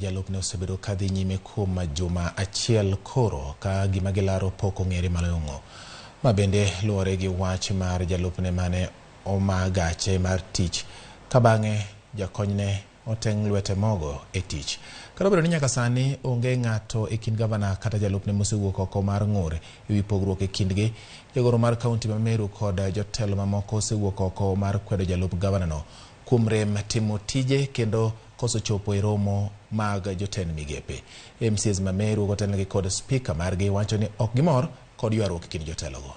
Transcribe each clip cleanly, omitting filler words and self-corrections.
Jalupne osebedo kadhi nyime kuom juma achiel koro ka gima gilaro pok ong'ere malong'o. Ma bende luwore gi wach mar jalupne mane omagache mar tich ka bang'e jakonyne oteng' lwete mogo e tich. Kata obedo ni nyaka sani onge ng'ato e kind gavana kata jalupne mosewuok oko mar ng'ur ewi pogruok e kindgi, jagoro mar kaunti ma Meru kod jotelo mamoko osewuok oko mar kwedo jalup gavana no kuom rem timo tije kendo koso chopo e romo mag jotend migepe. MCs ma Meru kotelnegi kod speaker margi wacho ni ok gimor kod ywaruok kind jotelogo.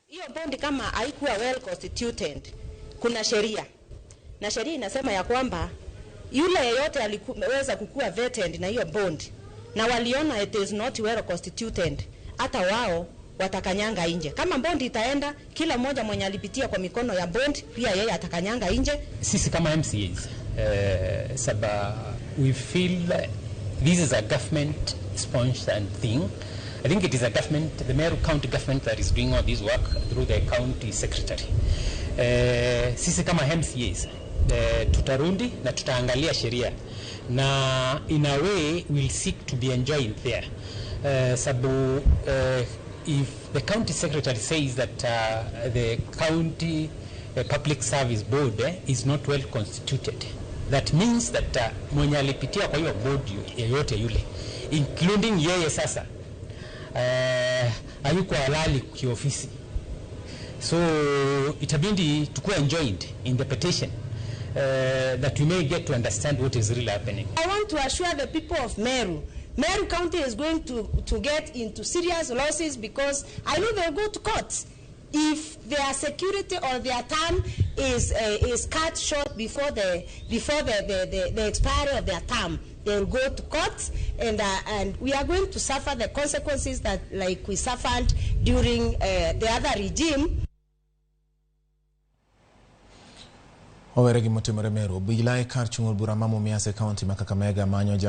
Hiyo bondi kama haikuwa well constituted, kuna sheria. Na sheria inasema ya kwamba yule yeyote aliweza kukua vetted na hiyo bond na waliona it is not well constituted, hata wao watakanyanga nje. Kama bondi itaenda, kila mmoja mwenye alipitia kwa mikono ya bond pia yeye atakanyanga nje. Sisi kama MCAs we feel this is a government sponsored thing. I think it is a government, the Meru County government, that is doing all this work through the county secretary. Sisi kama MCAs tutarundi na tutaangalia sheria na in a way we'll seek to be enjoined there. If the county secretary says that the county public service board is not well constituted, that means that mwenye alipitia kwa hiyo board yoyote yule, including yeye sasa, hayuko halali kiofisi. So itabindi tukue enjoined in the petition that we may get to understand what is really happening. I want to assure the people of Meru County is going to get into serious losses because I know they'll go to court if their security or their term is cut short before the expiry of their term. They'll go to court, and we are going to suffer the consequences that like we suffered during the other regime. Oweregi motimore Meru, bilai kar chung'ol bura ma Mumias e kaunti ma Kakamega manyo